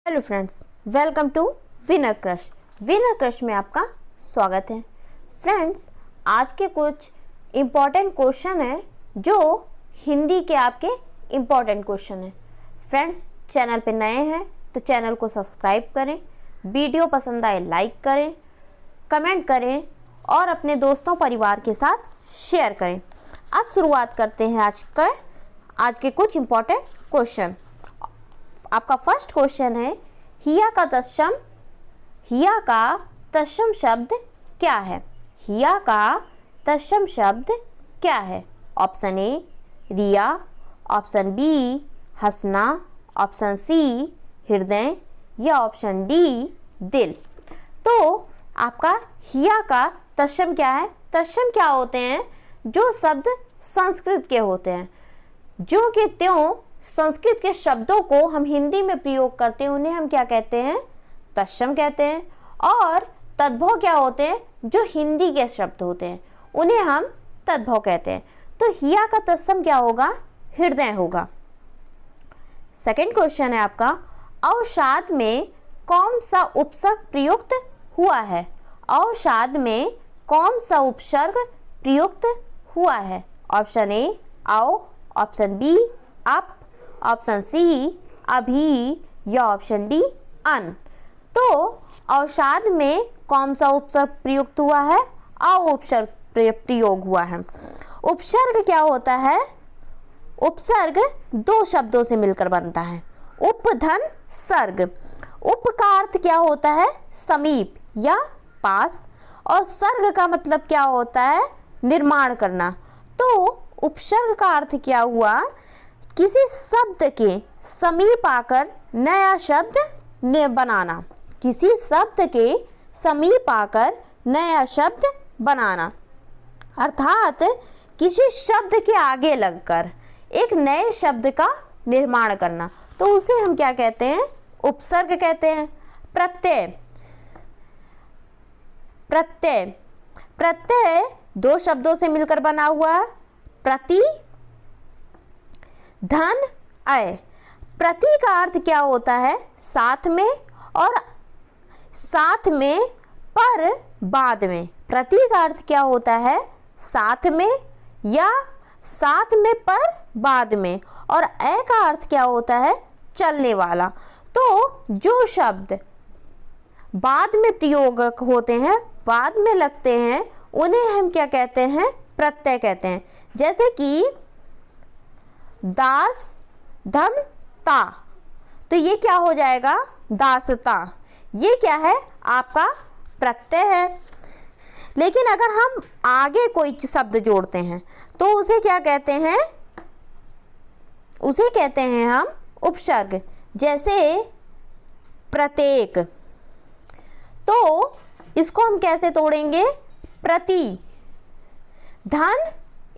Hello friends, welcome to winner crush. Winner crush में आपका स्वागत है। फ्रेंड्स, आज के कुछ इम्पॉर्टेंट क्वेश्चन हैं जो हिंदी के आपके इम्पॉर्टेंट क्वेश्चन हैं। फ्रेंड्स, चैनल पे नए हैं तो चैनल को सब्सक्राइब करें, वीडियो पसंद आए लाइक करें, कमेंट करें और अपने दोस्तों परिवार के साथ शेयर करें। अब शुरुआत करते हैं आज के कुछ इम्पॉर्टेंट क्वेश्चन। आपका फर्स्ट क्वेश्चन है, हिया का तत्सम शब्द क्या है? हिया का तत्सम शब्द क्या है? ऑप्शन ए रिया, ऑप्शन बी हंसना, ऑप्शन सी हृदय या ऑप्शन डी दिल। तो आपका हिया का तत्सम क्या है? तत्सम क्या होते हैं? जो शब्द संस्कृत के होते हैं, जो कि त्यों संस्कृत के शब्दों को हम हिंदी में प्रयोग करते हैं, उन्हें हम क्या कहते हैं? तत्सम कहते हैं। और तद्भव क्या होते हैं? जो हिंदी के शब्द होते हैं, उन्हें हम तद्भव कहते हैं। तो हिया का तत्सम क्या होगा? हृदय होगा। सेकंड क्वेश्चन है आपका, अवसाद में कौन सा उपसर्ग प्रयुक्त हुआ है? अवसाद में कौन सा उपसर्ग प्रयुक्त हुआ है? ऑप्शन ए आओ, ऑप्शन बी अप, ऑप्शन सी अभी या ऑप्शन डी अन। तो अवसाद में कौन सा उपसर्ग प्रयुक्त हुआ है? अ उपसर्ग प्रयोग हुआ है। उपसर्ग क्या होता है? उपसर्ग दो शब्दों से मिलकर बनता है, उप धन सर्ग। उप का अर्थ क्या होता है? समीप या पास, और सर्ग का मतलब क्या होता है? निर्माण करना। तो उपसर्ग का अर्थ क्या हुआ? किसी शब्द के समीप आकर नया शब्द बनाना, किसी शब्द के समीप आकर नया शब्द बनाना, अर्थात किसी शब्द के आगे लगकर एक नए शब्द का निर्माण करना। तो उसे हम क्या कहते हैं? उपसर्ग कहते हैं। प्रत्यय, प्रत्यय प्रत्यय दो शब्दों से मिलकर बना हुआ है, प्रति धन अय। प्रति का अर्थ क्या होता है? साथ में, और साथ में पर बाद में। प्रति का अर्थ क्या होता है? साथ में या साथ में पर बाद में, और अय का अर्थ क्या होता है? चलने वाला। तो जो शब्द बाद में प्रयोग होते हैं, बाद में लगते हैं, उन्हें हम क्या कहते हैं? प्रत्यय कहते हैं। जैसे कि दास धन ता, तो ये क्या हो जाएगा? दासता। ये क्या है? आपका प्रत्यय है। लेकिन अगर हम आगे कोई शब्द जोड़ते हैं तो उसे क्या कहते हैं? उसे कहते हैं हम उपसर्ग। जैसे प्रत्येक, तो इसको हम कैसे तोड़ेंगे? प्रति धन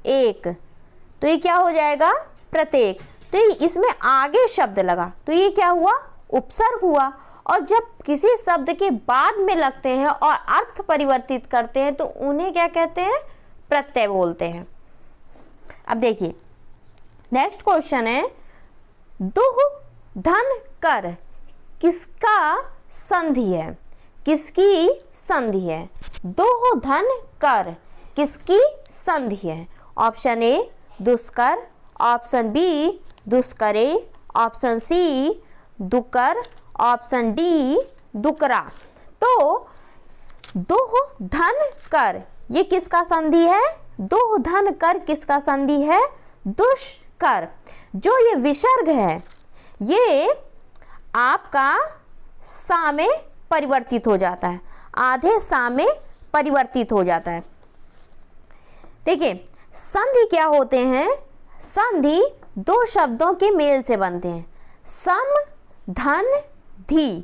एक, तो ये क्या हो जाएगा? प्रत्येक। तो इसमें आगे शब्द लगा तो ये क्या हुआ? उपसर्ग हुआ। और जब किसी शब्द के बाद में लगते हैं और अर्थ परिवर्तित करते हैं तो उन्हें क्या कहते हैं? प्रत्यय बोलते हैं। अब देखिए नेक्स्ट क्वेश्चन है, दुह धन कर किसका संधि है? किसकी संधि है? दुह धन कर किसकी संधि है? ऑप्शन ए दुष्कर, ऑप्शन बी दुष्करे, ऑप्शन सी दुकर, ऑप्शन डी दुकरा। तो दुह धन कर ये किसका संधि है? दुह धन कर किसका संधि है? दुष्कर। जो ये विसर्ग है ये आपका सा में परिवर्तित हो जाता है, आधे सा में परिवर्तित हो जाता है। देखिए संधि क्या होते हैं? संधि दो शब्दों के मेल से बनते हैं, सम धन धी।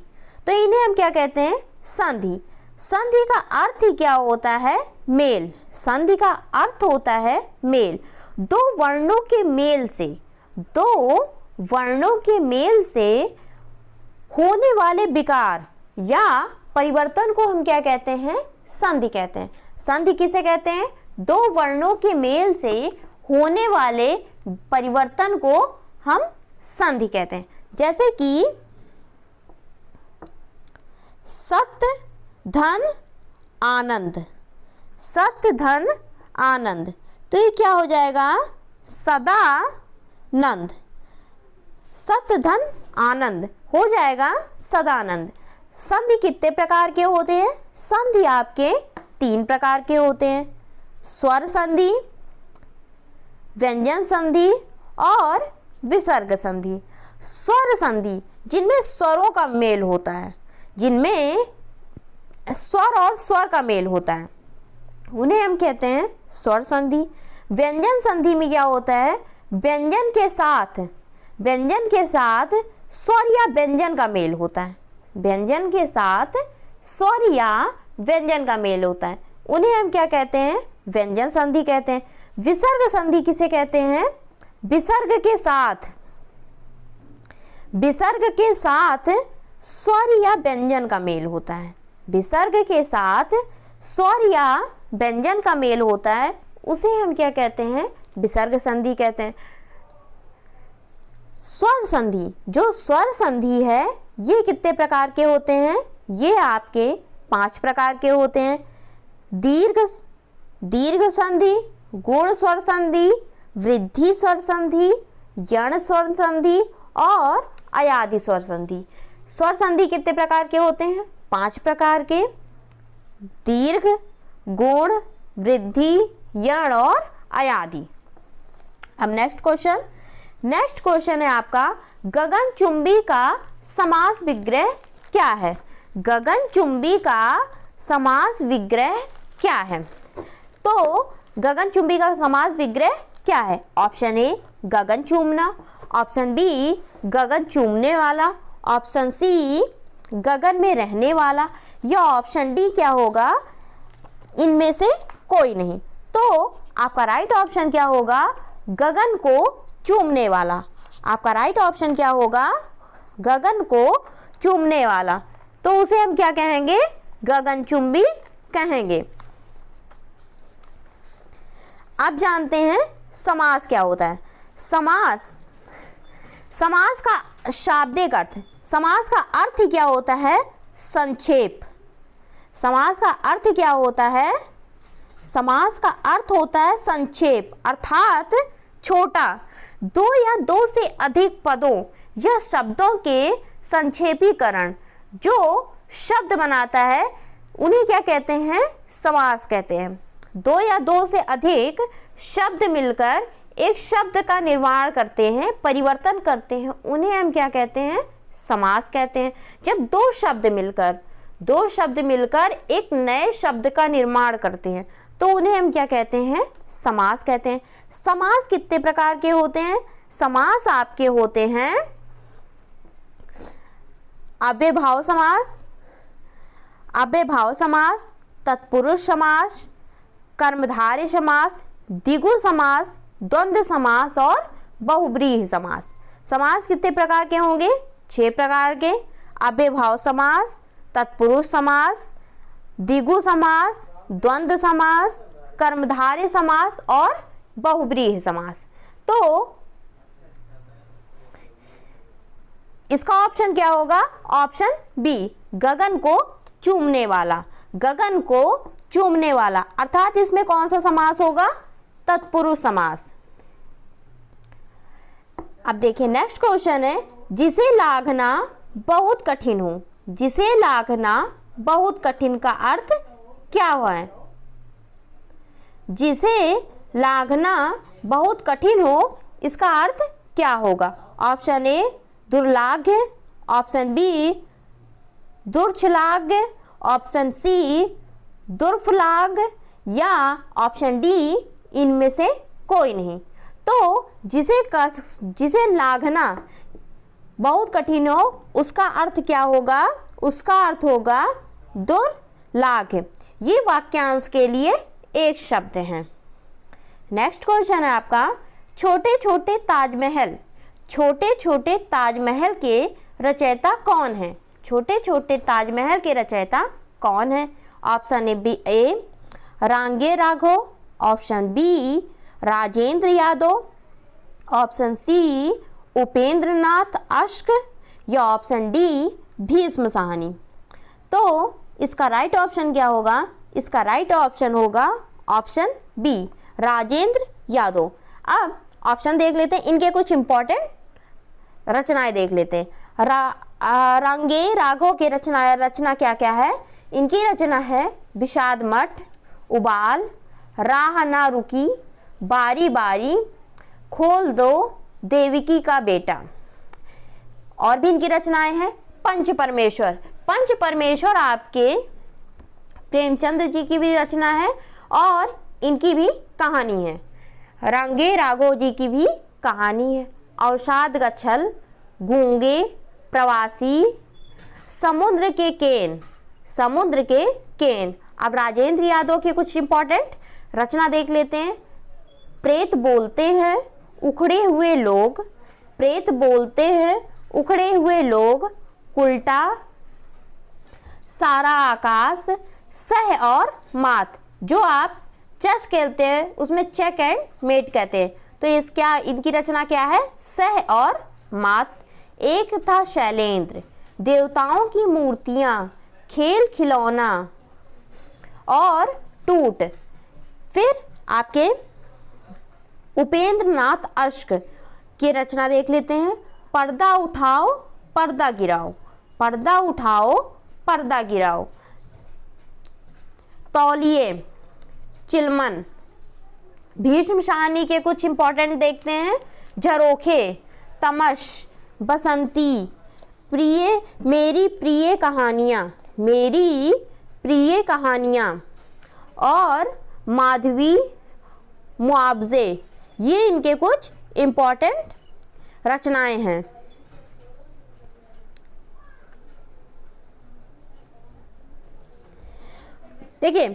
तो इन्हें हम क्या कहते हैं? संधि। संधि का अर्थ ही क्या होता है? मेल। संधि का अर्थ होता है मेल। दो वर्णों के मेल से, दो वर्णों के मेल से होने वाले विकार या परिवर्तन को हम क्या कहते हैं? संधि कहते हैं। संधि किसे कहते हैं? दो वर्णों के मेल से होने वाले परिवर्तन को हम संधि कहते हैं। जैसे कि सत्य धन आनंद, सत्य धन आनंद, तो ये क्या हो जाएगा? सदानंद। सत्य धन आनंद हो जाएगा सदानंद। संधि कितने प्रकार के होते हैं? संधि आपके 3 प्रकार के होते हैं, स्वर संधि, व्यंजन संधि और विसर्ग संधि। स्वर संधि जिनमें स्वरों का मेल होता है, जिनमें स्वर और स्वर का मेल होता है, उन्हें हम कहते हैं स्वर संधि। व्यंजन संधि में क्या होता है? व्यंजन के साथ स्वर या व्यंजन का मेल होता है, व्यंजन के साथ स्वर या व्यंजन का मेल होता है, उन्हें हम क्या कहते हैं? व्यंजन संधि कहते हैं। विसर्ग संधि किसे कहते हैं? विसर्ग के साथ स्वर या व्यंजन का मेल होता है, विसर्ग के साथ स्वर या व्यंजन का मेल होता है, उसे हम क्या कहते हैं? विसर्ग संधि कहते हैं। स्वर संधि, जो स्वर संधि है ये कितने प्रकार के होते हैं? ये आपके 5 प्रकार के होते हैं। दीर्घ संधि, गुण स्वर संधि, वृद्धि स्वर संधि, यण स्वर संधि और अयादि स्वर संधि। स्वर संधि कितने प्रकार के होते हैं? 5 प्रकार के, दीर्घ, गुण, वृद्धि, यण और अयादि। अब नेक्स्ट क्वेश्चन है आपका, गगनचुंबी का समास विग्रह क्या है? गगनचुंबी का समास विग्रह क्या है? तो गगनचुंबी का समास विग्रह क्या है? ऑप्शन ए गगन चूमना, ऑप्शन बी गगन चूमने वाला, ऑप्शन सी गगन में रहने वाला, या ऑप्शन डी क्या होगा? इनमें से कोई नहीं। तो आपका राइट ऑप्शन क्या होगा? गगन को चूमने वाला। आपका राइट ऑप्शन क्या होगा? गगन को चूमने वाला। तो उसे हम क्या कहेंगे? गगनचुंबी कहेंगे। अब जानते हैं समास क्या होता है। समास का शाब्दिक अर्थ, समास का अर्थ क्या होता है? संक्षेप। समास का अर्थ क्या होता है? समास का अर्थ होता है संक्षेप, अर्थात छोटा, 2 या 2 से अधिक पदों या शब्दों के संक्षेपीकरण जो शब्द बनाता है उन्हें क्या कहते हैं? समास कहते हैं। 2 या 2 से अधिक शब्द मिलकर एक शब्द का निर्माण करते हैं, परिवर्तन करते हैं, उन्हें हम क्या कहते हैं? समास कहते हैं। जब 2 शब्द मिलकर एक नए शब्द का निर्माण करते हैं तो उन्हें हम क्या कहते हैं? समास कहते हैं। समास कितने प्रकार के होते हैं? समास आपके होते हैं अव्ययभाव समास, तत्पुरुष समास, कर्मधारय समास, द्विगु समास, द्वंद्व समास और बहुब्रीहि समास। समास कितने प्रकार के होंगे? 6 प्रकार के। अव्ययभाव समास, तत्पुरुष समास, द्विगु समास, द्वंद्व समास, कर्मधारय समास और बहुब्रीहि समास। तो इसका ऑप्शन क्या होगा? ऑप्शन बी गगन को चूमने वाला। गगन को चूमने वाला अर्थात इसमें कौन सा समास होगा? तत्पुरुष समास। अब देखिए नेक्स्ट क्वेश्चन है, जिसे लाघना बहुत कठिन हो। जिसे लाघना बहुत कठिन का अर्थ क्या है? जिसे लाघना बहुत कठिन हो इसका अर्थ क्या होगा? ऑप्शन ए दुर्लाघ्य, ऑप्शन बी दुर्छलाघ्य, ऑप्शन सी दुर्फलाघ या ऑप्शन डी इनमें से कोई नहीं। तो जिसे लाघना बहुत कठिन हो उसका अर्थ क्या होगा? उसका अर्थ होगा दुर्लाघ्य। ये वाक्यांश के लिए एक शब्द है। नेक्स्ट क्वेश्चन है आपका, छोटे छोटे ताजमहल के रचयिता कौन है? छोटे छोटे ताजमहल के रचयिता कौन है? Option A Rangeya Raghav, option B Rajendra Yadav, option C Upendra Nath Ashk या ऑप्शन डी भीष्म साहनी। तो तो इसका राइट ऑप्शन क्या होगा? इसका राइट ऑप्शन होगा ऑप्शन बी, राजेंद्र यादव। अब ऑप्शन देख लेते हैं, इनके कुछ इंपॉर्टेंट रचनाएं देख लेते हैं। रांगे राघव की रचना क्या क्या है? इनकी रचना है विषाद मठ, उबाल, राह ना रुकी, बारी बारी, खोल दो, देविकी का बेटा। और भी इनकी रचनाएं हैं पंच परमेश्वर। पंच परमेश्वर आपके प्रेमचंद जी की भी रचना है और इनकी भी कहानी है। रांगे राघव जी की भी कहानी है। अवसाद का छल, गूंगे, प्रवासी, समुद्र के केन, समुद्र के केन। अब राजेंद्र यादव के कुछ इंपॉर्टेंट रचना देख लेते हैं। प्रेत बोलते हैं उखड़े हुए लोग, प्रेत बोलते हैं उखड़े हुए लोग, उल्टा, सारा आकाश, सह और मात। जो आप चेस खेलते हैं उसमें चेक एंड मेट कहते हैं, तो इसका इनकी रचना क्या है? सह और मात। एक था शैलेंद्र, देवताओं की मूर्तियां, खेल खिलौना और टूट। फिर आपके उपेंद्र नाथ अश्क की रचना देख लेते हैं। पर्दा उठाओ पर्दा गिराओ, पर्दा उठाओ पर्दा गिराओ। तौलिए, चिलमन। भीष्म शाहनी के कुछ इंपॉर्टेंट देखते हैं। झरोखे, तमश, बसंती, प्रिय, मेरी प्रिय कहानियाँ, मेरी प्रिय कहानियाँ और माधवी, मुआवजे। ये इनके कुछ इंपॉर्टेंट रचनाएं हैं। देखिए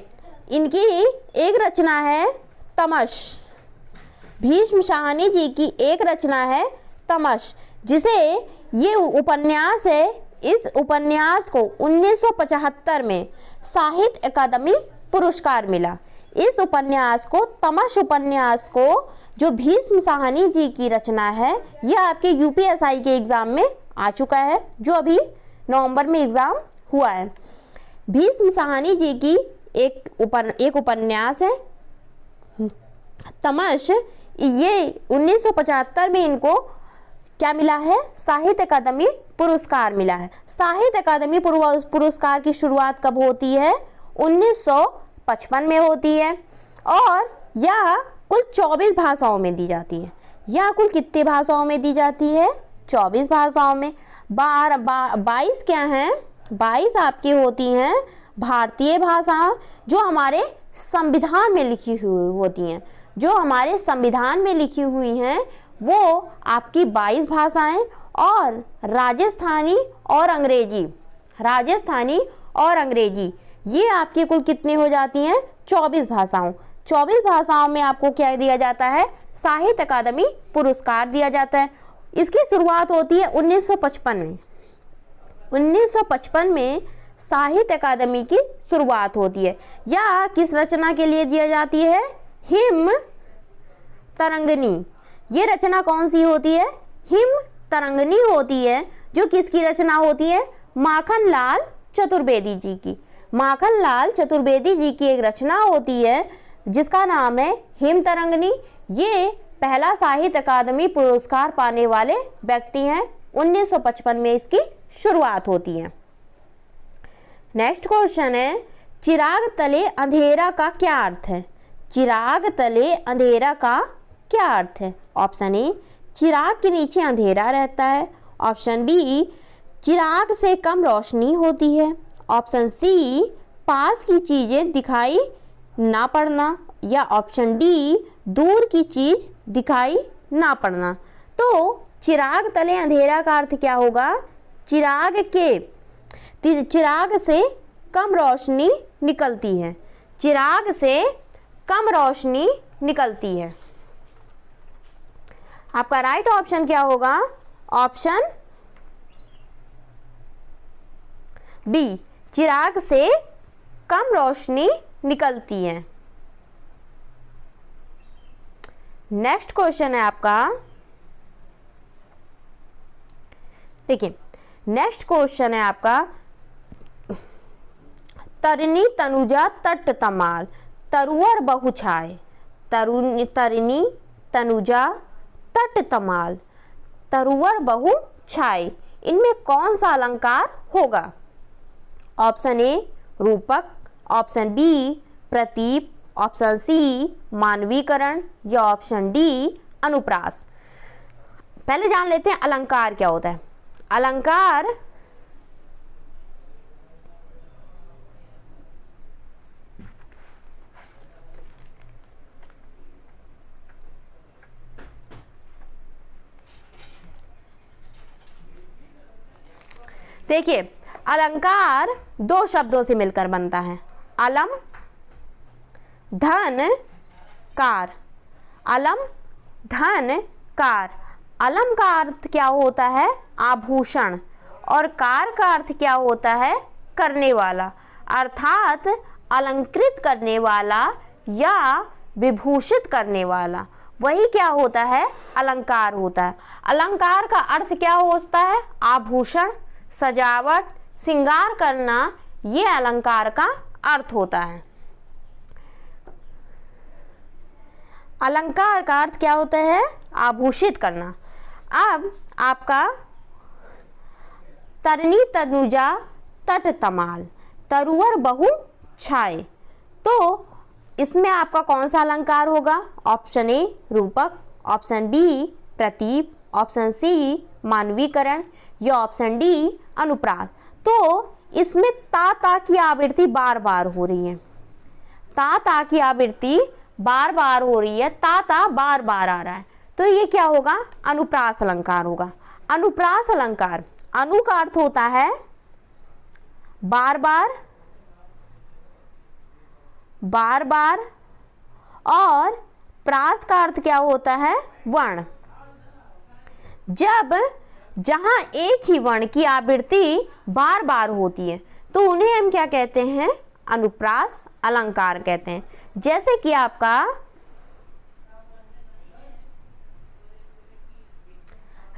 इनकी एक रचना है तमश। भीष्म शाहनी जी की एक रचना है तमश, जिसे ये उपन्यास है। इस उपन्यास को 1975 में साहित्य अकादमी पुरस्कार मिला। इस उपन्यास को, तमश उपन्यास को, जो भीष्म शाहनी जी की रचना है, यह आपके यूपीएसआई के एग्जाम में आ चुका है, जो अभी नवंबर में एग्जाम हुआ है। भीष्म शाहनी जी की एक उपन्यास है तमश। ये 1975 में इनको क्या मिला है? साहित्य अकादमी पुरस्कार मिला है। साहित्य अकादमी पुरस्कार की शुरुआत कब होती है? 1955 में होती है और यह कुल 24 भाषाओं में दी जाती है। यह कुल कितनी भाषाओं में दी जाती है? 24 भाषाओं में। 22 क्या हैं? 22 आपकी होती हैं भारतीय भाषाएं, जो हमारे संविधान में लिखी हुई होती हैं। जो हमारे संविधान में लिखी हुई हैं वो आपकी 22 भाषाएं, और राजस्थानी और अंग्रेजी, राजस्थानी और अंग्रेजी, ये आपकी कुल कितनी हो जाती हैं? 24 भाषाओं। 24 भाषाओं में आपको क्या दिया जाता है? साहित्य अकादमी पुरस्कार दिया जाता है। इसकी शुरुआत होती है 1955 में। 1955 में साहित्य अकादमी की शुरुआत होती है। यह किस रचना के लिए दिया जाती है? हिम तरंगिणी। ये रचना कौन सी होती है? हिम तरंगिणी होती है, जो किसकी रचना होती है? माखनलाल चतुर्वेदी जी की। माखनलाल चतुर्वेदी जी की एक रचना होती है जिसका नाम है हिम तरंगिणी। ये पहला साहित्य अकादमी पुरस्कार पाने वाले व्यक्ति हैं। 1955 में इसकी शुरुआत होती है। नेक्स्ट क्वेश्चन है, चिराग तले अंधेरा का क्या अर्थ है? चिराग तले अंधेरा का क्या अर्थ है? ऑप्शन ए, चिराग के नीचे अंधेरा रहता है। ऑप्शन बी, चिराग से कम रोशनी होती है। ऑप्शन सी, पास की चीजें दिखाई ना पड़ना। या ऑप्शन डी, दूर की चीज दिखाई ना पड़ना। तो चिराग तले अंधेरा का अर्थ क्या होगा? चिराग से कम रोशनी निकलती है। चिराग से कम रोशनी निकलती है। आपका राइट ऑप्शन क्या होगा? ऑप्शन बी, चिराग से कम रोशनी निकलती है। नेक्स्ट क्वेश्चन है आपका, देखिए नेक्स्ट क्वेश्चन है आपका, तरिणी तनुजा तट तमाल, तरुवर बहु छाए, तरिणी तनुजा तट तमाल, तरुवर बहु छाए, इनमें कौन सा अलंकार होगा? ऑप्शन ए रूपक, ऑप्शन बी प्रतीप, ऑप्शन सी मानवीकरण या ऑप्शन डी अनुप्रास। पहले जान लेते हैं अलंकार क्या होता है। अलंकार देखिए, अलंकार दो शब्दों से मिलकर बनता है, अलम धन कार। अलम धन कार। अलम का अर्थ क्या होता है? आभूषण। और कार का अर्थ क्या होता है? करने वाला, अर्थात अलंकृत करने वाला या विभूषित करने वाला, वही क्या होता है? अलंकार होता है। अलंकार का अर्थ क्या होता है? आभूषण, सजावट, श्रृंगार करना, ये अलंकार का अर्थ होता है। अलंकार का अर्थ क्या होता है? आभूषित करना। अब आपका तरिणी तनुजा तट तमाल, तरुवर बहु छाए, तो इसमें आपका कौन सा अलंकार होगा? ऑप्शन ए रूपक, ऑप्शन बी प्रतीप, ऑप्शन सी मानवीकरण या ऑप्शन डी अनुप्रास। तो इसमें ता की आवृत्ति बार बार हो रही है, ता की आवृत्ति बार बार हो रही है, ता बार बार आ रहा है, तो ये क्या होगा? अनुप्रास अलंकार होगा। अनुप्रास अलंकार, अनु का अर्थ होता है बार बार, बार बार, और प्रास का अर्थ क्या होता है? वर्ण। जब जहां एक ही वर्ण की आवृत्ति बार बार होती है तो उन्हें हम क्या कहते हैं? अनुप्रास अलंकार कहते हैं। जैसे कि आपका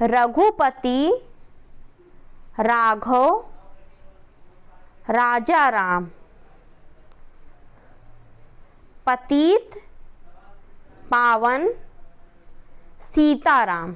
रघुपति, राघव, राजा राम, पतित, पावन, सीताराम,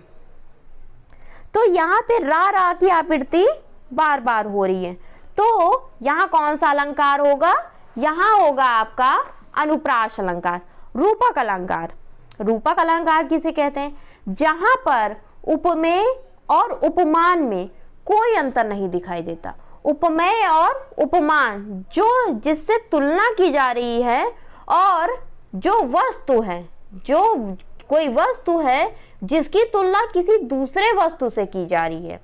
तो यहाँ पे रा की आवृत्ति बार बार हो रही है, तो यहाँ कौन सा अलंकार होगा? यहाँ होगा आपका अनुप्रास अलंकार। रूपक अलंकार, रूपक अलंकार किसे कहते हैं? जहाँ पर उपमेय और उपमान में कोई अंतर नहीं दिखाई देता। उपमेय और उपमान, जो जिससे तुलना की जा रही है, और जो वस्तु है, जो कोई वस्तु है जिसकी तुलना किसी दूसरे वस्तु से की जा रही है,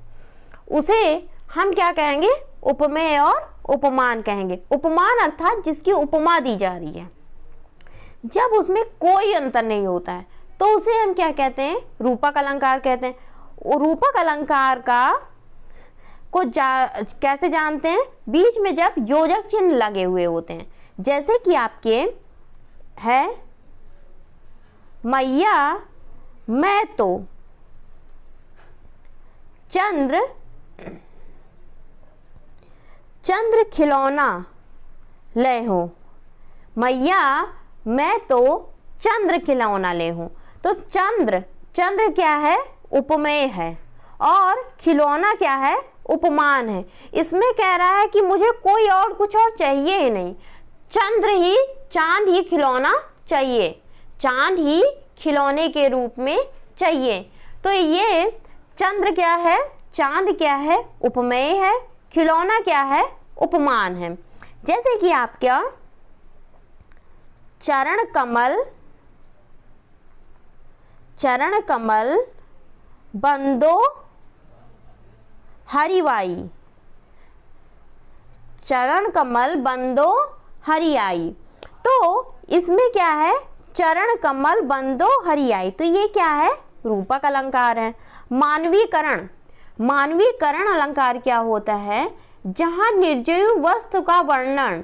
उसे हम क्या कहेंगे? उपमेय और उपमान कहेंगे। उपमान अर्थात जिसकी उपमा दी जा रही है, जब उसमें कोई अंतर नहीं होता है तो उसे हम क्या कहते हैं? रूपक अलंकार कहते हैं। रूपक अलंकार का कैसे जानते हैं? बीच में जब योजक चिन्ह लगे हुए होते हैं, जैसे कि आपके है मैया मैं तो चंद्र खिलौना ले हूँ, मैया मैं तो चंद्र खिलौना ले हूँ। तो चंद्र क्या है? उपमेय है, और खिलौना क्या है? उपमान है। इसमें कह रहा है कि मुझे कोई और कुछ और चाहिए ही नहीं, चांद ही खिलौना चाहिए, चांद ही खिलौने के रूप में चाहिए। तो ये चंद्र क्या है? चांद क्या है? उपमेय है। खिलौना क्या है? उपमान है। जैसे कि आपका चरण कमल बंदो हरिवाई, चरण कमल बंदो हरियाई, तो इसमें क्या है? चरण कमल बंदो हरियाई, तो ये क्या है? रूपक अलंकार है। मानवीकरण, मानवीकरण अलंकार क्या होता है? जहाँ निर्जीव वस्तु का वर्णन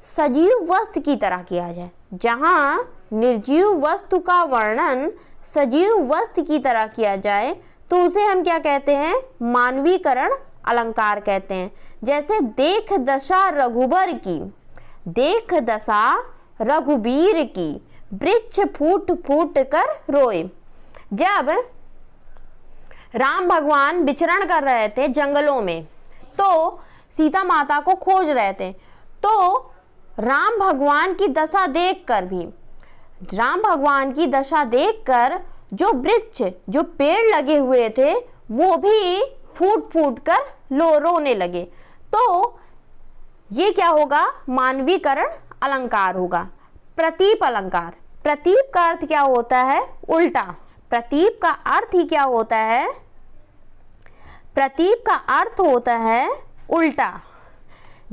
सजीव वस्तु की तरह किया जाए, जहाँ निर्जीव वस्तु का वर्णन सजीव वस्तु की तरह किया जाए, तो उसे हम क्या कहते हैं? मानवीकरण अलंकार कहते हैं। जैसे देख दशा रघुबर की, देख दशा रघुबीर की, वृक्ष फूट फूट कर रोए। जब राम भगवान विचरण कर रहे थे जंगलों में, तो सीता माता को खोज रहे थे, तो राम भगवान की दशा देखकर भी, राम भगवान की दशा देखकर जो वृक्ष, जो पेड़ लगे हुए थे, वो भी फूट फूट कर रोने लगे। तो ये क्या होगा? मानवीकरण अलंकार होगा। प्रतीप अलंकार, प्रतीप का अर्थ क्या होता है? उल्टा। प्रतीप का अर्थ ही क्या होता है? प्रतीप का अर्थ होता है उल्टा।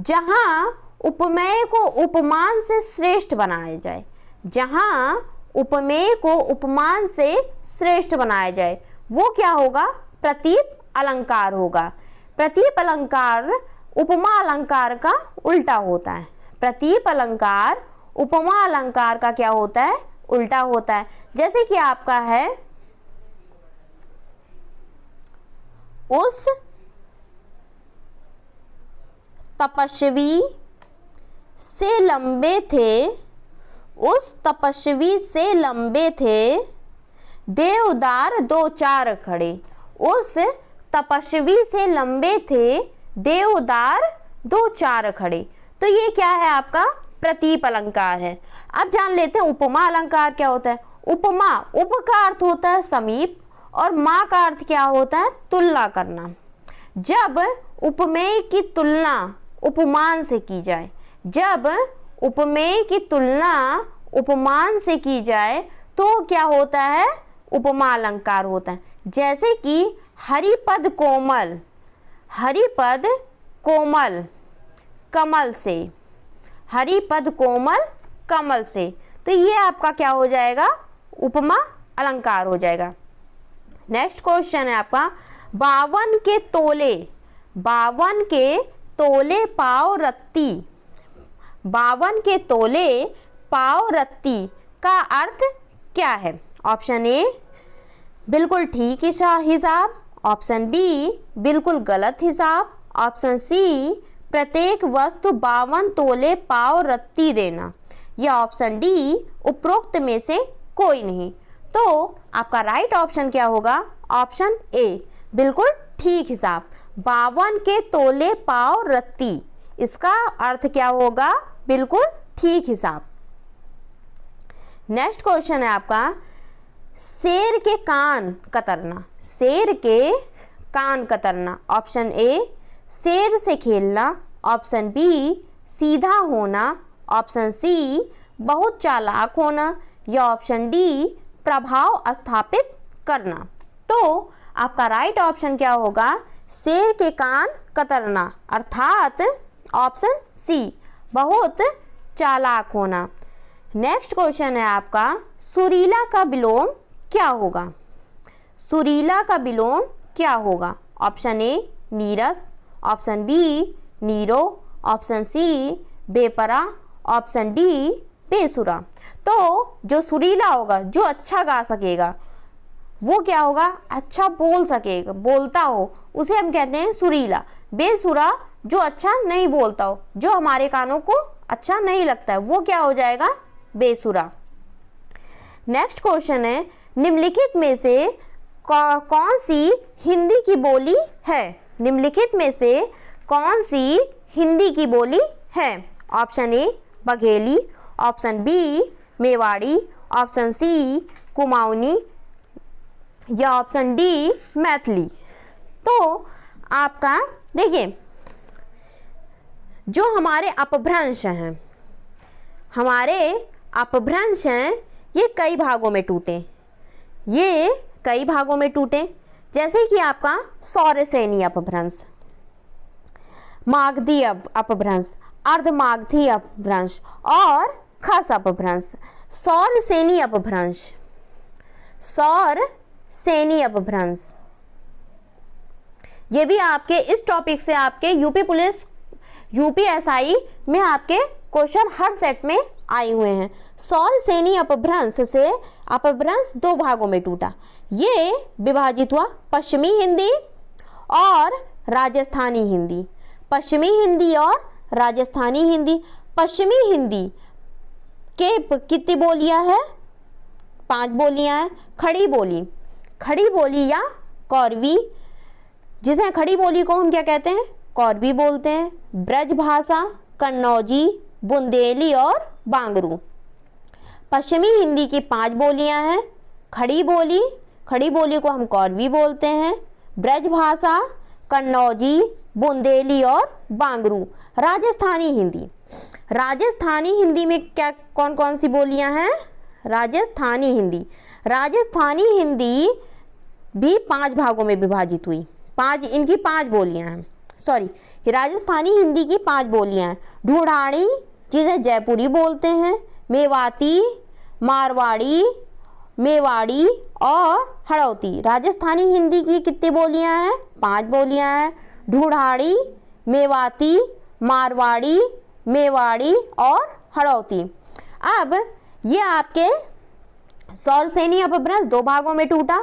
जहां उपमेय को उपमान से श्रेष्ठ बनाया जाए, जहां उपमेय को उपमान से श्रेष्ठ बनाया जाए, वो क्या होगा? प्रतीप अलंकार होगा। प्रतीप अलंकार उपमा अलंकार का उल्टा होता है। प्रतीप अलंकार उपमा अलंकार का क्या होता है? उल्टा होता है। जैसे कि आपका है, उस तपस्वी से लंबे थे, उस तपस्वी से लंबे थे देवदार दो चार खड़े। उस तपस्वी से लंबे थे देवदार दो चार खड़े। तो ये क्या है? आपका प्रतीप अलंकार है। अब जान लेते हैं उपमा अलंकार क्या होता है। उपमा, उप का अर्थ होता है समीप, और मा का अर्थ क्या होता है? तुलना करना। जब उपमेय की तुलना उपमान से की जाए, जब उपमेय की तुलना उपमान से की जाए, तो क्या होता है? उपमा अलंकार होता है। जैसे कि हरिपद कोमल, हरिपद कोमल कमल से, हरिपद कोमल कमल से। तो ये आपका क्या हो जाएगा? उपमा अलंकार हो जाएगा। नेक्स्ट क्वेश्चन है आपका, 52 के तोले, 52 के तोले पाव रत्ती, 52 के तोले पाव रत्ती का अर्थ क्या है? ऑप्शन ए बिल्कुल ठीक हिसाब, ऑप्शन बी बिल्कुल गलत हिसाब, ऑप्शन सी प्रत्येक वस्तु 52 तोले पाव रत्ती देना, या ऑप्शन डी उपरोक्त में से कोई नहीं। तो आपका राइट ऑप्शन क्या होगा? ऑप्शन ए बिल्कुल ठीक हिसाब, 52 के तोले पाव रत्ती, इसका अर्थ क्या होगा? बिल्कुल ठीक हिसाब। नेक्स्ट क्वेश्चन है आपका, शेर के कान कतरना, शेर के कान कतरना। ऑप्शन ए शेर से खेलना, ऑप्शन बी सीधा होना, ऑप्शन सी बहुत चालाक होना, या ऑप्शन डी प्रभाव स्थापित करना। तो आपका राइट ऑप्शन क्या होगा? शेर के कान कतरना, अर्थात ऑप्शन सी बहुत चालाक होना। नेक्स्ट क्वेश्चन है आपका, सुरीला का विलोम क्या होगा? सुरीला का विलोम क्या होगा? ऑप्शन ए नीरस, ऑप्शन बी नीरो, ऑप्शन सी बेपरा, ऑप्शन डी बेसुरा। तो जो सुरीला होगा, जो अच्छा गा सकेगा, वो क्या होगा? अच्छा बोल सकेगा, बोलता हो, उसे हम कहते हैं सुरीला। बेसुरा जो अच्छा नहीं बोलता हो, जो हमारे कानों को अच्छा नहीं लगता है, वो क्या हो जाएगा? बेसुरा। नेक्स्ट क्वेश्चन है, निम्नलिखित में से कौन सी हिंदी की बोली है? निम्नलिखित में से कौन सी हिंदी की बोली है? Option A Bagheli, option B Mewari, option C Kumaoni, या ऑप्शन डी मैथिली। तो आपका देखिए, जो हमारे अपभ्रंश हैं, हमारे अपभ्रंश हैं, ये कई भागों में टूटे, ये कई भागों में टूटे। जैसे कि आपका सौरसेनी अपभ्रंश, मागधी अपभ्रंश, अर्धमागधी अपभ्रंश और खस अपभ्रंश। सौरसेनी अपभ्रंश, सौरसेनी अपभ्रंश, ये भी आपके इस टॉपिक से आपके यूपी पुलिस, यूपीएसआई में आपके क्वेश्चन हर सेट में आए हुए हैं। सौरसेनी अपभ्रंश से अपभ्रंश दो भागों में टूटा। ये विभाजित हुआ पश्चिमी हिंदी और राजस्थानी हिंदी। पश्चिमी हिंदी और राजस्थानी हिंदी। पश्चिमी हिंदी के कितनी बोलियां हैं? 5 बोलियां हैं। खड़ी बोली, खड़ी बोली या कौरवी, जिसे खड़ी बोली को हम क्या कहते हैं? कौरवी बोलते हैं। ब्रज भाषा, कन्नौजी, बुंदेली और बांगरू। पश्चिमी हिंदी की 5 बोलियां हैं। खड़ी बोली, खड़ी बोली को हम कौरवी बोलते हैं। ब्रज भाषा, कन्नौजी, बुंदेली और बांगरू। राजस्थानी हिंदी, राजस्थानी हिंदी में क्या कौन कौन सी बोलियां हैं? राजस्थानी हिंदी, राजस्थानी हिंदी भी 5 भागों में विभाजित हुई। 5 इनकी 5 बोलियां हैं। सॉरी, राजस्थानी हिंदी की 5 बोलियां हैं। ढूंढाड़ी, जिसे जयपुरी बोलते हैं, मेवाती, मारवाड़ी, मेवाड़ी और हड़ौती। राजस्थानी हिंदी की कितनी बोलियां हैं? 5 बोलियां हैं। ढूंढाड़ी, मेवाती, मारवाड़ी, मेवाड़ी और हड़ौती। अब ये आपके सौरसेनी अपभ्रंश 2 भागों में टूटा,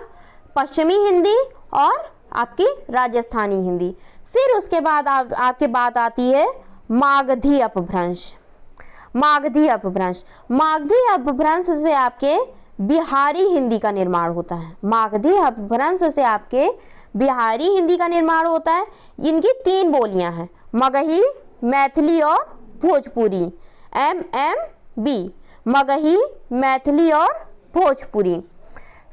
पश्चिमी हिंदी और आपकी राजस्थानी हिंदी। फिर उसके बाद आपके बात आती है मागधी अपभ्रंश। मागधी अपभ्रंश, मागधी अपभ्रंश से आपके बिहारी हिंदी का निर्माण होता है। मागधी अपभ्रंश से आपके बिहारी हिंदी का निर्माण होता है। इनकी 3 बोलियां हैं, मगही, मैथिली और भोजपुरी। MMB, मगही, मैथिली और भोजपुरी।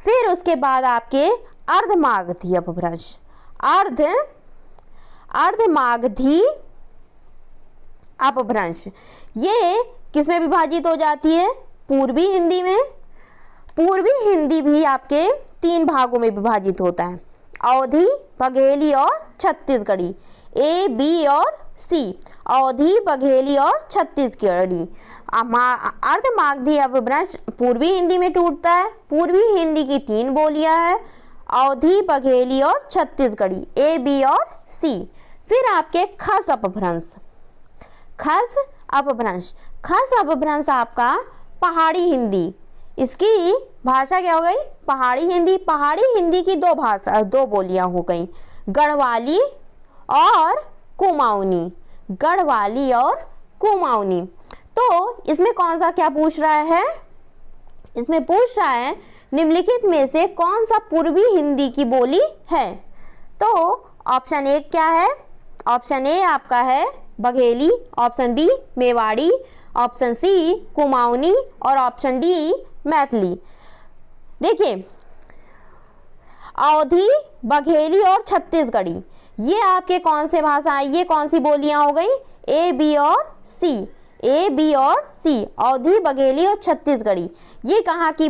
फिर उसके बाद आपके अर्धमागधी अपभ्रंश। अर्धमागधी अपभ्रंश ये किसमें विभाजित हो जाती है? पूर्वी हिंदी में। पूर्वी हिंदी भी आपके 3 भागों में विभाजित होता है, अवधी, बघेली और छत्तीसगढ़ी। A, B और C, अवधी, बघेली और छत्तीसगढ़ी। अर्धमागधी अपभ्रंश पूर्वी हिंदी में टूटता है। पूर्वी हिंदी की 3 बोलियां हैं, अवधी, बघेली और छत्तीसगढ़ी। A, B और C। फिर आपके खस अपभ्रंश। खस अपभ्रंश, खस अपभ्रंश आपका पहाड़ी हिंदी। इसकी भाषा क्या हो गई? पहाड़ी हिंदी। पहाड़ी हिंदी की 2 बोलियां हो गई, गढ़वाली और कुमाऊनी। गढ़वाली और कुमाऊनी। तो इसमें कौन सा क्या पूछ रहा है? इसमें पूछ रहा है निम्नलिखित में से कौन सा पूर्वी हिंदी की बोली है? तो ऑप्शन ए क्या है? ऑप्शन ए आपका है Bagheli, option B Mewari, option C Kumaoni और ऑप्शन डी मैथिली। देखिए, अवधी, बघेली और छत्तीसगढ़ी ये आपके कौन से भाषा, ये कौन सी बोलियां हो गई? A, B और C। A, B और C, अवधी, बघेली और छत्तीसगढ़ी। ये कहाँ की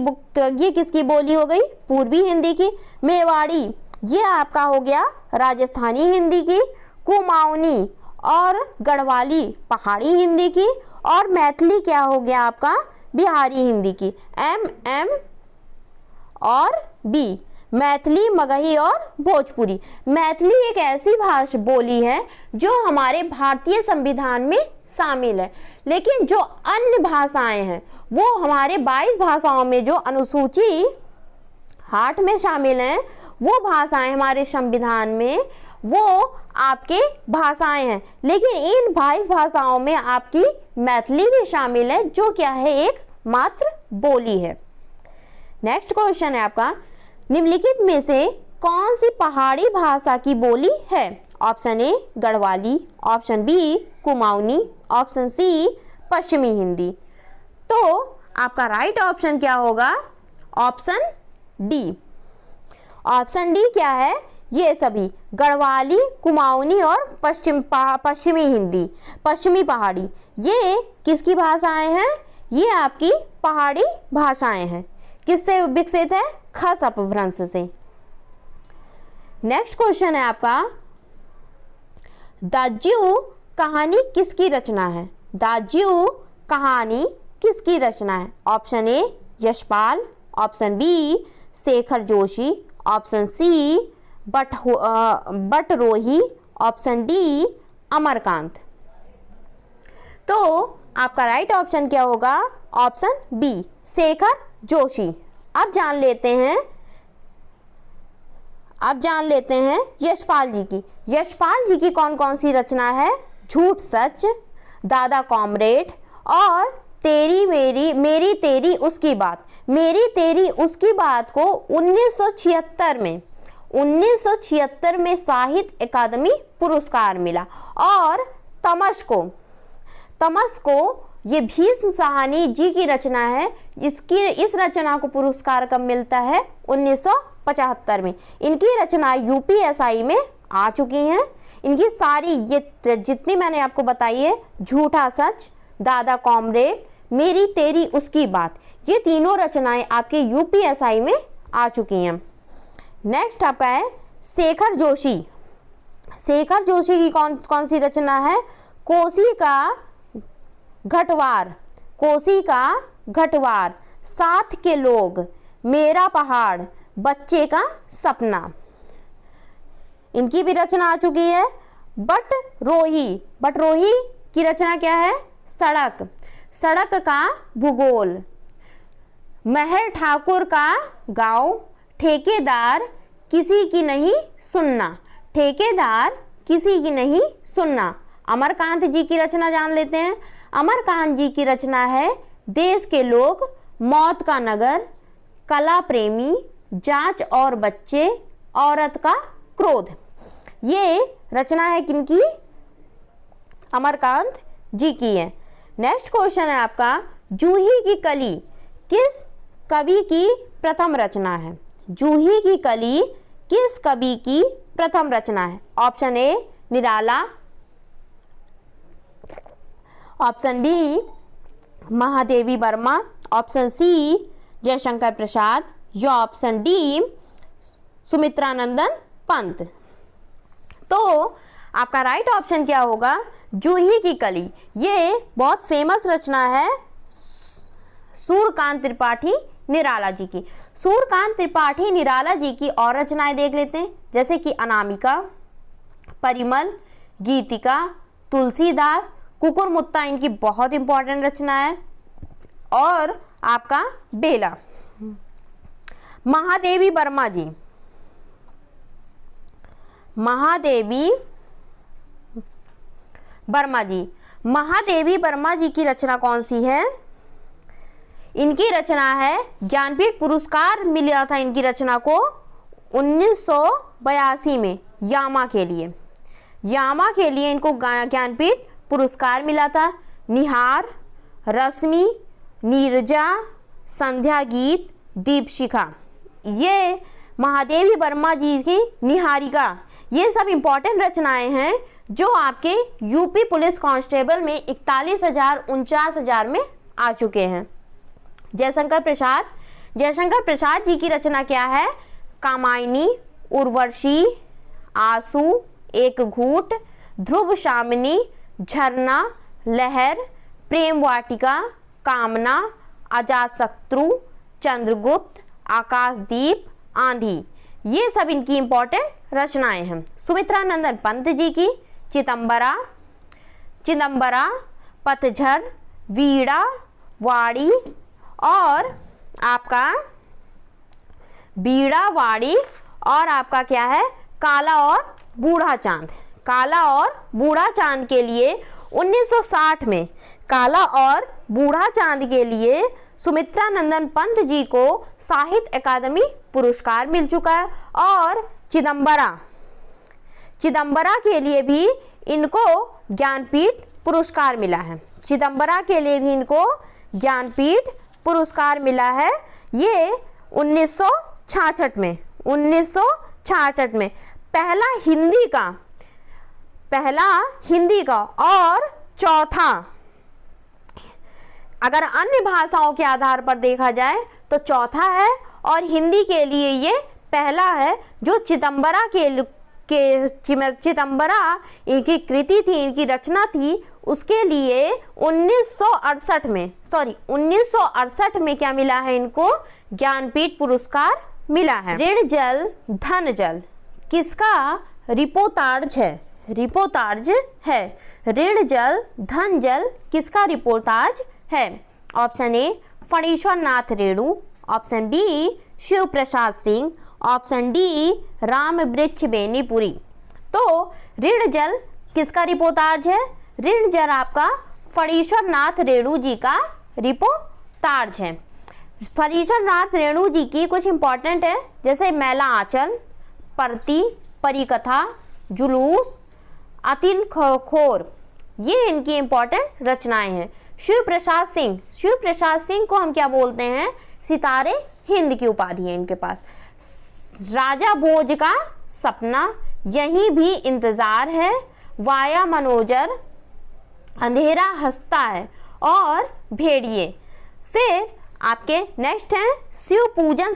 ये किसकी बोली हो गई? पूर्वी हिंदी की। मेवाड़ी ये आपका हो गया राजस्थानी हिंदी की। कुमाऊनी और गढ़वाली पहाड़ी हिंदी की। और मैथिली क्या हो गया आपका? बिहारी हिंदी की। M और B, मैथिली, मगही और भोजपुरी। मैथिली एक ऐसी भाषा बोली है जो हमारे भारतीय संविधान में शामिल है, लेकिन जो अन्य भाषाएं हैं वो हमारे 22 भाषाओं में जो अनुसूची 8 में शामिल हैं, वो भाषाएं हमारे संविधान में वो आपके भाषाएं हैं। लेकिन इन 22 भाषाओं में आपकी मैथिली भी शामिल है, जो क्या है? एक मात्र बोली है। नेक्स्ट क्वेश्चन है आपका, निम्नलिखित में से कौन सी पहाड़ी भाषा की बोली है? Option A Garhwali, option B Kumaoni, option C पश्चिमी हिंदी। तो आपका राइट ऑप्शन क्या होगा? Option D. ऑप्शन डी क्या है? ये सभी गढ़वाली, कुमाऊनी और पश्चिमी हिंदी, पश्चिमी पहाड़ी, ये किसकी भाषाएं हैं? ये आपकी पहाड़ी भाषाएं हैं। किससे विकसित है? खस अपभ्रंश से। नेक्स्ट क्वेश्चन है आपका, दाज्यू कहानी किसकी रचना है? दाज्यू कहानी किसकी रचना है? Option A Yashpal, option B Shekhar Joshi, option C Batrohi, option D Amarkant. तो आपका राइट ऑप्शन क्या होगा? Option B Shekhar Joshi. अब जान लेते हैं अब जान लेते हैं यशपाल जी की। यशपाल जी की कौन कौन सी रचना है? झूठ सच, दादा कॉमरेड और तेरी मेरी मेरी तेरी उसकी बात। मेरी तेरी उसकी बात को 1976 में साहित्य अकादमी पुरस्कार मिला। और तमस को ये भीष्म साहनी जी की रचना है, इस रचना को पुरस्कार कब मिलता है? 1975 में। इनकी रचना यूपीएसआई में आ चुकी हैं। इनकी सारी ये जितनी मैंने आपको बताई है, झूठा सच, दादा कॉमरेड, मेरी तेरी उसकी बात, ये तीनों रचनाएं आपके यूपीएसआई में आ चुकी हैं। नेक्स्ट आपका है शेखर जोशी। शेखर जोशी की कौन कौन सी रचना है? कोसी का घटवार, साथ के लोग, मेरा पहाड़, बच्चे का सपना, इनकी भी रचना आ चुकी है। बटरोही की रचना क्या है? सड़क का भूगोल, महर ठाकुर का गाँव, ठेकेदार किसी की नहीं सुनना। अमरकांत जी की रचना जान लेते हैं। अमरकांत जी की रचना है देश के लोग, मौत का नगर, कला प्रेमी, जांच और बच्चे, औरत का क्रोध। ये रचना है किनकी? अमरकांत जी की है। नेक्स्ट क्वेश्चन है आपका, जूही की कली किस कवि की प्रथम रचना है? जूही की कली किस कवि की प्रथम रचना है? Option A Nirala, option B Mahadevi Verma, option C Jaishankar Prasad या ऑप्शन डी सुमित्रानंदन पंत। तो आपका राइट ऑप्शन क्या होगा? जूही की कली। ये बहुत फेमस रचना है सूर्यकांत त्रिपाठी निराला जी की। सूर्यकांत त्रिपाठी निराला जी की और रचनाएं देख लेते हैं, जैसे कि अनामिका, परिमल, गीतिका, तुलसीदास, कुकुरमुत्ता इनकी बहुत इंपॉर्टेंट रचना है। और आपका बेला। महादेवी वर्मा जी की रचना कौन सी है? इनकी रचना है, ज्ञानपीठ पुरस्कार मिला था इनकी रचना को 1982 में यामा के लिए इनको ज्ञानपीठ पुरस्कार मिला था। निहार, रश्मि, नीरजा, संध्या गीत, दीपशिखा, ये महादेवी वर्मा जी की निहारिका, ये सब इम्पॉर्टेंट रचनाएं हैं जो आपके यूपी पुलिस कांस्टेबल में 41,000 49,000 में आ चुके हैं। जयशंकर प्रसाद जी की रचना क्या है? कामायनी, उर्वशी, आंसू, एक घूट, ध्रुव शामिनी, झरना, लहर, प्रेम वाटिका, कामना, अजातशत्रु, चंद्रगुप्त, आकाशदीप, आंधी, ये सब इनकी इंपॉर्टेंट रचनाएं हैं। सुमित्रानंदन पंत जी की चिदंबरा, पतझड़, वीणा, वाड़ी और आपका क्या है? काला और बूढ़ा चांद के लिए 1960 में सुमित्रानंदन पंत जी को साहित्य अकादमी पुरस्कार मिल चुका है। और चिदंबरा के लिए भी इनको ज्ञानपीठ पुरस्कार मिला है। ये 1966 में पहला हिंदी का और चौथा, अगर अन्य भाषाओं के आधार पर देखा जाए तो चौथा है, और हिंदी के लिए ये पहला है। जो चिदंबरा इनकी कृति थी, इनकी रचना थी, उसके लिए 1968 में क्या मिला है? इनको ज्ञानपीठ पुरस्कार मिला है। ऋण जल धन जल किसका रिपोर्टाज है? ऋण जल धन जल किसका रिपोर्टाज है? Option A Phanishwar Nath Renu, option B Shiv Prasad Singh, option D Ram Vriksh Benipuri. तो ऋण जल किसका रिपोर्टाज है? ऋण जल आपका फणीश्वर नाथ रेणु जी का रिपोर्टाज है। फणीश्वर नाथ रेणु जी की कुछ इंपॉर्टेंट है, जैसे मैला आंचल, परती, परिकथा, जुलूस, अतिन खोर, ये इनकी इंपॉर्टेंट रचनाएं हैं। शिव प्रसाद सिंह को हम क्या बोलते हैं? सितारे हिंद की उपाधि है इनके पास। राजा भोज का सपना, यहीं भी इंतजार है, वाया मनोजर, अंधेरा हंसता है और भेड़िए। फिर आपके नेक्स्ट हैं शिव पूजन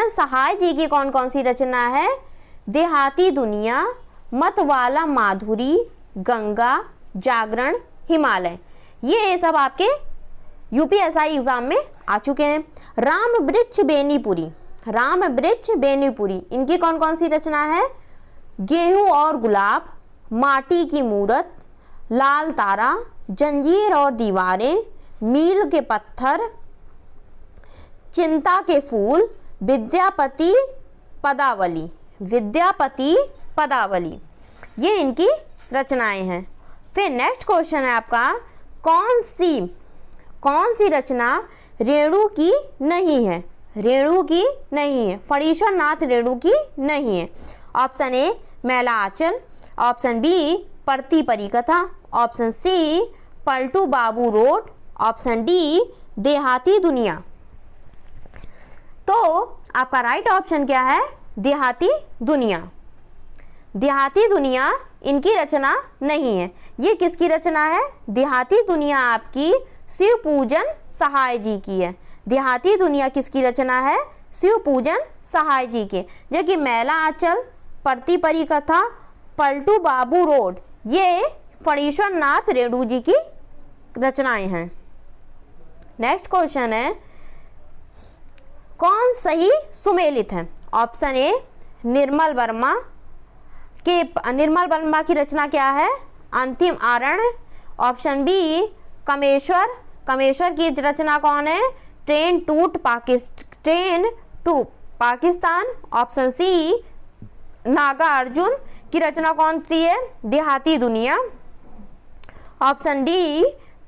सहाय जी की कौन कौन सी रचना है? देहाती दुनिया, मतवाला माधुरी, गंगा, जागरण, हिमालय। ये सब आपके यूपीएसआई एग्जाम में आ चुके हैं। राम वृक्ष बेनीपुरी इनकी कौन कौन सी रचना है? गेहूं और गुलाब, माटी की मूरत, लाल तारा, जंजीर और दीवारें, मील के पत्थर, चिंता के फूल, विद्यापति पदावली, ये इनकी रचनाएं हैं। फिर नेक्स्ट क्वेश्चन है आपका, कौन सी रचना रेणु की नहीं है? फणीश्वर नाथ रेणु की नहीं है। ऑप्शन ए मैला आंचल, ऑप्शन बी परती परिकथा, ऑप्शन सी पलटू बाबू रोड, ऑप्शन डी देहाती दुनिया। तो आपका राइट ऑप्शन क्या है? देहाती दुनिया इनकी रचना नहीं है। ये किसकी रचना है? देहाती दुनिया आपकी शिव पूजन सहाय जी की है। देहाती दुनिया किसकी रचना है? शिव पूजन सहाय जी के। जो कि मैला आंचल, परती परिकथा, पलटू बाबू रोड, ये फणीश्वर नाथ रेणु जी की रचनाएं हैं। नेक्स्ट क्वेश्चन है, कौन सही सुमेलित है? ऑप्शन ए निर्मल वर्मा की रचना क्या है? अंतिम आरण्य। ऑप्शन बी कमेश्वर की रचना कौन है? Train to Pakistan. Option C Nagarjun की रचना कौन सी है? देहाती दुनिया। ऑप्शन डी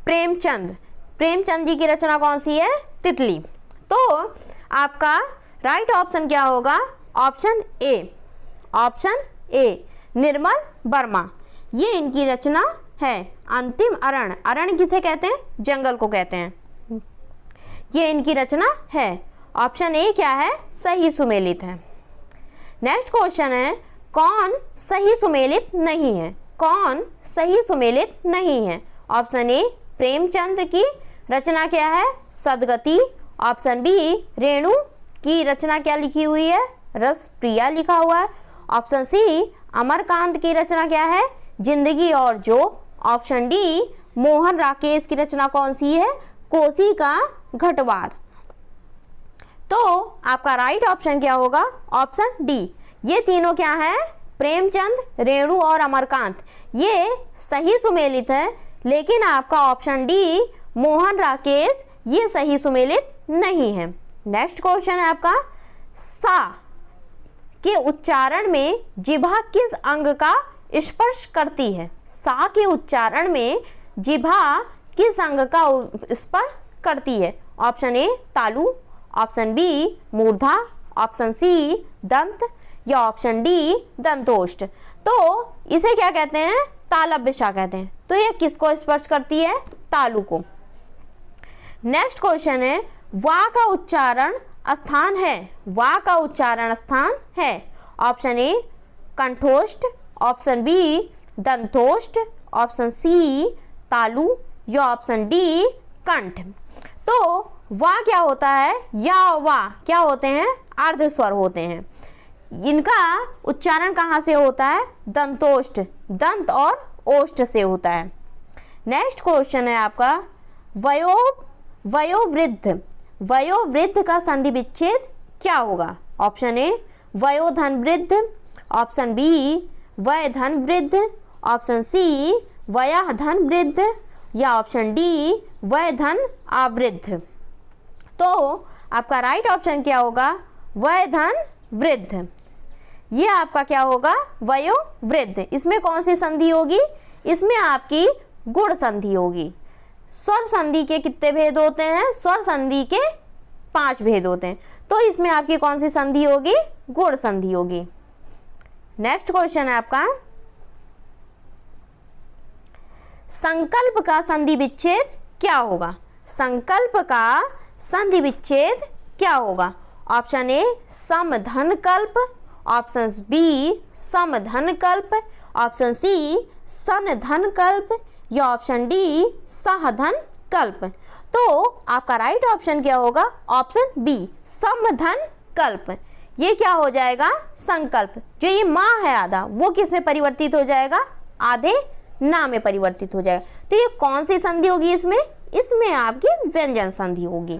प्रेमचंद जी की रचना कौन सी है? तितली। तो आपका राइट ऑप्शन क्या होगा? ऑप्शन ए निर्मल वर्मा, ये इनकी रचना है। अंतिम अरण्य किसे कहते हैं? जंगल को कहते हैं। ये इनकी रचना है। ऑप्शन ए क्या है? सही सुमेलित है। नेक्स्ट क्वेश्चन है, कौन सही सुमेलित नहीं है? ऑप्शन ए प्रेमचंद की रचना क्या है? सदगति। ऑप्शन बी रेणु की रचना क्या लिखी हुई है? रस प्रिया लिखा हुआ है। ऑप्शन सी अमरकांत की रचना क्या है? जिंदगी और जोग। ऑप्शन डी मोहन राकेश की रचना कौन सी है? कोसी का घटवार। तो आपका राइट ऑप्शन क्या होगा? Option D. ये तीनों क्या है? प्रेमचंद, रेणु और अमरकांत, ये सही सुमेलित है। लेकिन आपका ऑप्शन डी मोहन राकेश, ये सही सुमेलित नहीं है। नेक्स्ट क्वेश्चन है आपका, सा के उच्चारण में जिह्वा किस अंग का स्पर्श करती है? सा के उच्चारण में जिह्वा किस अंग का स्पर्श करती है? ऑप्शन ए तालु, ऑप्शन बी मूर्धा, ऑप्शन सी दंत या ऑप्शन डी दंतोष्ठ। तो इसे क्या कहते हैं? तालव्य दिशा कहते हैं। तो ये किसको स्पर्श करती है? तालु को। नेक्स्ट क्वेश्चन है, वा का उच्चारण स्थान है। ऑप्शन ए कंठोष्ठ, ऑप्शन बी दंतोष्ठ, ऑप्शन सी तालु या ऑप्शन डी कंठ। तो वा क्या होता है? या वा क्या होते हैं? अर्ध स्वर होते हैं। इनका उच्चारण कहाँ से होता है? दंतोष्ठ, दंत और ओष्ठ से होता है। नेक्स्ट क्वेश्चन है आपका, वयोवृद्ध का संधि विच्छेद क्या होगा? ऑप्शन ए वयोधन वृद्ध, ऑप्शन बी वयधन वृद्ध, ऑप्शन सी वयाधन वृद्ध या ऑप्शन डी वयधन आवृद्ध। तो आपका राइट ऑप्शन क्या होगा? वय धन वृद्ध। ये आपका क्या होगा? वयोवृद्ध। इसमें कौन सी संधि होगी? इसमें आपकी गुण संधि होगी। स्वर संधि के कितने भेद होते हैं? स्वर संधि के 5 भेद होते हैं, तो इसमें आपकी कौन सी संधि होगी? गुण संधि होगी। नेक्स्ट क्वेश्चन है आपका, संकल्प का संधि विच्छेद क्या होगा? संकल्प का संधि विच्छेद क्या होगा? ऑप्शन ए समधन कल्प, ऑप्शन बी समधन कल्प, ऑप्शन सी सनधन कल्प या ऑप्शन डी सहधन कल्प। तो आपका राइट ऑप्शन क्या होगा? ऑप्शन बी समधन कल्प। ये क्या हो जाएगा? संकल्प। जो ये माँ है आधा, वो किस में परिवर्तित हो जाएगा? आधे ना में परिवर्तित हो जाएगा। तो ये कौन सी संधि होगी इसमें? इसमें आपकी व्यंजन संधि होगी।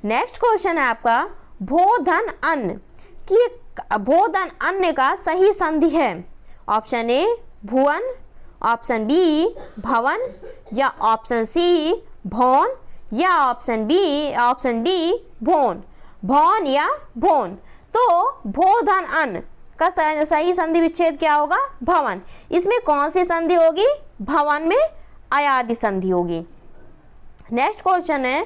नेक्स्ट क्वेश्चन है आपका, भोधन अन्न की भोधन अन्न का सही संधि है। ऑप्शन ए भुवन, ऑप्शन बी भवन या ऑप्शन सी भौन या ऑप्शन डी भोन। भौन या भोन। तो भोधन अन्न का सही संधि विच्छेद क्या होगा? भवन। इसमें कौन सी संधि होगी? भवन में अयादि संधि होगी। नेक्स्ट क्वेश्चन है,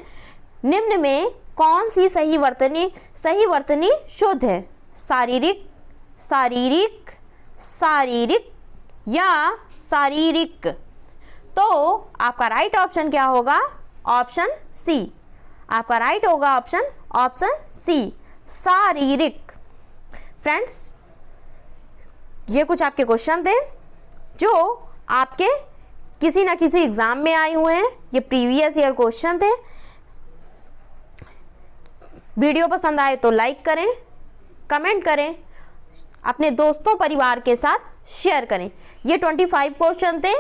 निम्न में कौन सी सही वर्तनी शुद्ध है? शारीरिक, शारीरिक, शारीरिक या शारीरिक। तो आपका राइट ऑप्शन क्या होगा? Option C. आपका राइट होगा ऑप्शन सी शारीरिक। फ्रेंड्स, ये कुछ आपके क्वेश्चन थे जो आपके किसी ना किसी एग्जाम में आए हुए हैं। ये प्रीवियस ईयर क्वेश्चन थे। वीडियो पसंद आए तो लाइक करें, कमेंट करें, अपने दोस्तों परिवार के साथ शेयर करें। ये 25 क्वेश्चन थे,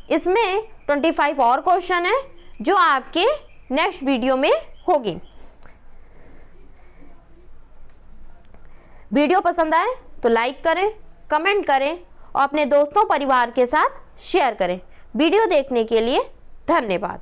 इसमें 25 और क्वेश्चन है जो आपके नेक्स्ट वीडियो में होगी। वीडियो पसंद आए तो लाइक करें, कमेंट करें और अपने दोस्तों परिवार के साथ शेयर करें। वीडियो देखने के लिए धन्यवाद।